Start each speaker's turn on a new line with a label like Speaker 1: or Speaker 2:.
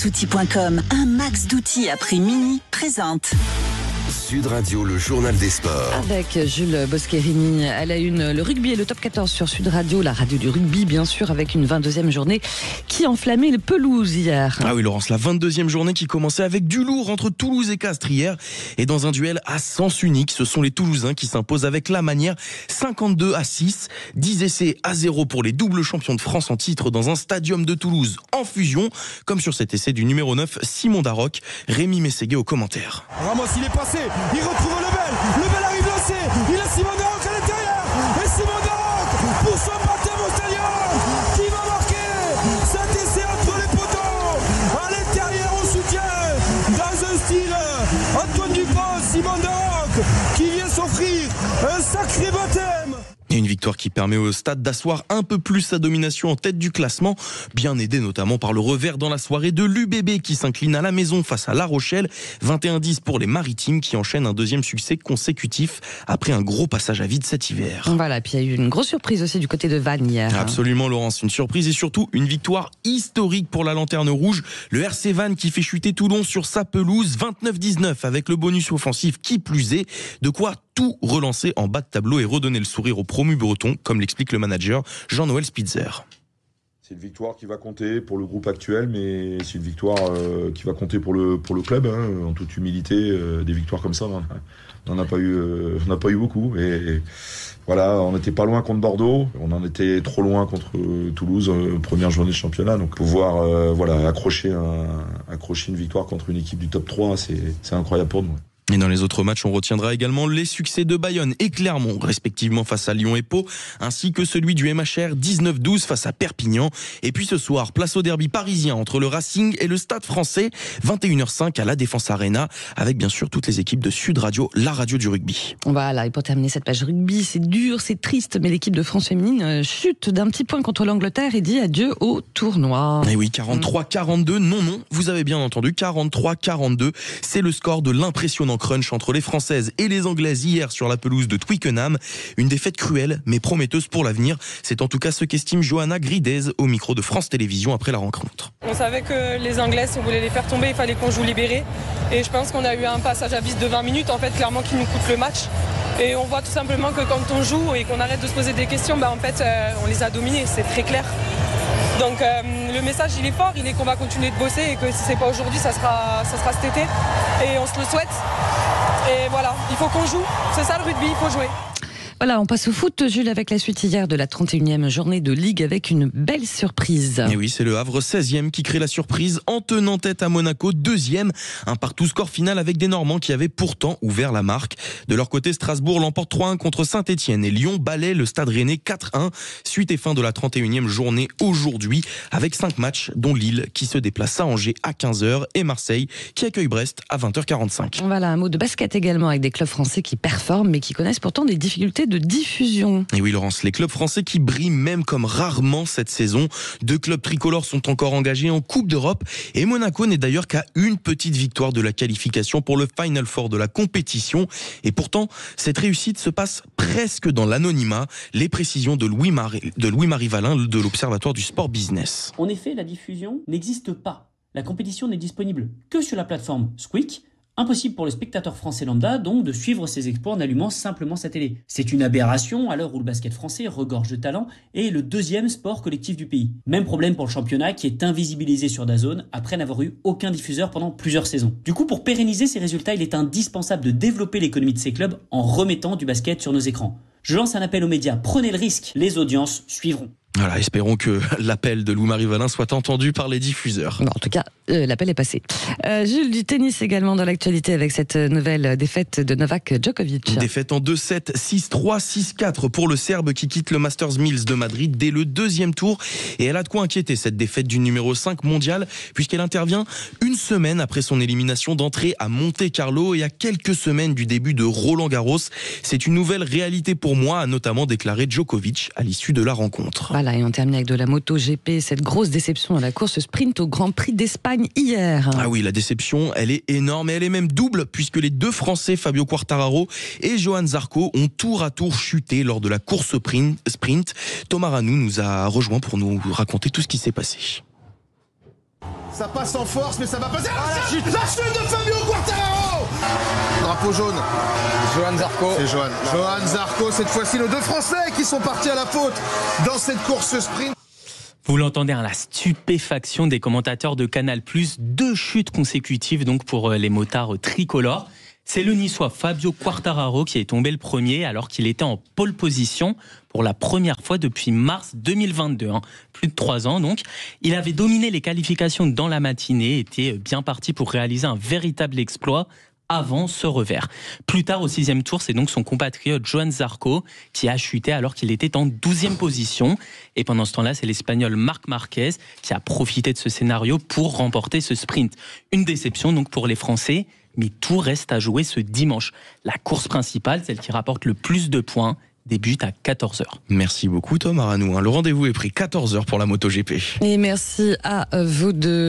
Speaker 1: Maxoutil.com, un max d'outils à prix mini, présente
Speaker 2: Sud Radio, le journal des sports.
Speaker 3: Avec Jules Boscherini à la une, le rugby et le top 14 sur Sud Radio, la radio du rugby bien sûr, avec une 22e journée qui enflammait les pelouses hier.
Speaker 4: Ah oui Laurence, la 22e journée qui commençait avec du lourd entre Toulouse et Castres hier. Et dans un duel à sens unique, ce sont les Toulousains qui s'imposent avec la manière 52-6, 10 essais à 0 pour les doubles champions de France en titre dans un stadium de Toulouse en fusion, comme sur cet essai du numéro 9, Simon Darroch. Rémi Mességuet au commentaire.
Speaker 5: Ramos, il est passé, il retrouve Lebel arrive lancé, il a Simon Darroch à l'intérieur, et Simon Darroch pour son baptême au stadium, qui va marquer cet essai entre les poteaux, à l'intérieur au soutien, dans un style Antoine Dupont, Simon Darroch, qui vient s'offrir un sacré baptême.
Speaker 4: Et une victoire qui permet au Stade d'asseoir un peu plus sa domination en tête du classement, bien aidé notamment par le revers dans la soirée de l'UBB qui s'incline à la maison face à La Rochelle. 21-10 pour les Maritimes qui enchaînent un deuxième succès consécutif après un gros passage à vide cet hiver.
Speaker 3: Voilà, puis il y a eu une grosse surprise aussi du côté de Vannes hier.
Speaker 4: Absolument Laurence, une surprise et surtout une victoire historique pour la Lanterne Rouge. Le RC Vannes qui fait chuter Toulon sur sa pelouse, 29-19 avec le bonus offensif qui plus est, de quoi tout relancer en bas de tableau et redonner le sourire aux promus bretons, comme l'explique le manager Jean-Noël Spitzer.
Speaker 6: C'est une victoire qui va compter pour le groupe actuel, mais c'est une victoire qui va compter pour le club, en toute humilité. Des victoires comme ça, on n'a pas eu beaucoup. Et voilà, on n'était pas loin contre Bordeaux, on en était trop loin contre Toulouse, première journée de championnat. Donc pouvoir accrocher une victoire contre une équipe du top 3, c'est incroyable pour nous.
Speaker 4: Et dans les autres matchs, on retiendra également les succès de Bayonne et Clermont, respectivement face à Lyon et Pau, ainsi que celui du MHR 19-12 face à Perpignan. Et puis ce soir, place au derby parisien entre le Racing et le Stade Français, 21h05 à la Défense Arena, avec bien sûr toutes les équipes de Sud Radio, la radio du rugby.
Speaker 3: Voilà, et pour terminer cette page rugby, c'est dur, c'est triste, mais l'équipe de France féminine chute d'un petit point contre l'Angleterre et dit adieu au tournoi.
Speaker 4: Et oui, 43-42, non, vous avez bien entendu, 43-42, c'est le score de l'impressionnant crunch entre les Françaises et les Anglaises hier sur la pelouse de Twickenham. Une défaite cruelle mais prometteuse pour l'avenir. C'est en tout cas ce qu'estime Johanna Gridez au micro de France Télévisions après la rencontre.
Speaker 7: On savait que les Anglaises, si on voulait les faire tomber, il fallait qu'on joue libéré. Et je pense qu'on a eu un passage à vide de 20 minutes, en fait, clairement, qui nous coûte le match. Et on voit tout simplement que quand on joue et qu'on arrête de se poser des questions, en fait, on les a dominés, c'est très clair. Donc le message il est fort, il est qu'on va continuer de bosser et que si c'est pas aujourd'hui, ça sera cet été. Et on se le souhaite. Et voilà, il faut qu'on joue. C'est ça le rugby, il faut jouer.
Speaker 3: Voilà, on passe au foot, Jules, avec la suite hier de la 31e journée de Ligue avec une belle surprise.
Speaker 4: Et oui, c'est le Havre 16e qui crée la surprise en tenant tête à Monaco, 2e. Un partout score final avec des Normands qui avaient pourtant ouvert la marque. De leur côté, Strasbourg l'emporte 3-1 contre Saint-Etienne et Lyon balaie le Stade Rennais 4-1. Suite et fin de la 31e journée aujourd'hui avec 5 matchs, dont Lille qui se déplace à Angers à 15h et Marseille qui accueille Brest à 20h45.
Speaker 3: Voilà, un mot de basket également avec des clubs français qui performent mais qui connaissent pourtant des difficultés de diffusion.
Speaker 4: Et oui Laurence, les clubs français qui brillent même comme rarement cette saison. 2 clubs tricolores sont encore engagés en Coupe d'Europe et Monaco n'est d'ailleurs qu'à une petite victoire de la qualification pour le Final Four de la compétition. Et pourtant, cette réussite se passe presque dans l'anonymat. Les précisions de Louis-Marie Valin de l'Observatoire du Sport Business.
Speaker 8: En effet, la diffusion n'existe pas. La compétition n'est disponible que sur la plateforme Squeak. Impossible pour le spectateur français lambda donc de suivre ses exploits en allumant simplement sa télé. C'est une aberration à l'heure où le basket français regorge de talent et est le 2e sport collectif du pays. Même problème pour le championnat qui est invisibilisé sur DAZN après n'avoir eu aucun diffuseur pendant plusieurs saisons. Du coup, pour pérenniser ces résultats, il est indispensable de développer l'économie de ces clubs en remettant du basket sur nos écrans. Je lance un appel aux médias, prenez le risque, les audiences suivront.
Speaker 4: Voilà, espérons que l'appel de Louis-Marie Valin soit entendu par les diffuseurs.
Speaker 3: En tout cas, l'appel est passé. Jules, du tennis également dans l'actualité avec cette nouvelle défaite de Novak Djokovic.
Speaker 4: Défaite en 2-7, 6-3, 6-4 pour le Serbe qui quitte le Masters Mills de Madrid dès le 2e tour. Et elle a de quoi inquiéter cette défaite du numéro 5 mondial puisqu'elle intervient une semaine après son élimination d'entrée à Monte-Carlo et à quelques semaines du début de Roland-Garros. C'est une nouvelle réalité pour moi, a notamment déclaré Djokovic à l'issue de la rencontre.
Speaker 3: Voilà, et on termine avec de la MotoGP, cette grosse déception dans la course sprint au Grand Prix d'Espagne hier.
Speaker 4: Ah oui, la déception, elle est énorme et elle est même double puisque les 2 Français, Fabio Quartararo et Johan Zarco, ont tour à tour chuté lors de la course sprint. Thomas Ranou nous a rejoint pour nous raconter tout ce qui s'est passé.
Speaker 9: Ça passe en force, mais ça va passer. La chute de Fabio Quartararo. Drapeau jaune.
Speaker 10: Johan Zarco.
Speaker 9: C'est Johan Zarco, cette fois-ci, nos deux Français qui sont partis à la faute dans cette course sprint.
Speaker 11: Vous l'entendez, la stupéfaction des commentateurs de Canal+, 2 chutes consécutives donc pour les motards tricolores. C'est le Niçois Fabio Quartararo qui est tombé le premier alors qu'il était en pole position pour la première fois depuis mars 2022. Plus de 3 ans donc. Il avait dominé les qualifications dans la matinée, était bien parti pour réaliser un véritable exploit avant ce revers. Plus tard au 6e tour, c'est donc son compatriote Johan Zarco qui a chuté alors qu'il était en 12e position. Et pendant ce temps-là, c'est l'Espagnol Marc Marquez qui a profité de ce scénario pour remporter ce sprint. Une déception donc pour les Français, mais tout reste à jouer ce dimanche. La course principale, celle qui rapporte le plus de points, débute à 14h.
Speaker 4: Merci beaucoup Tom Aranou. Le rendez-vous est pris 14h pour la MotoGP.
Speaker 3: Et merci à vous deux.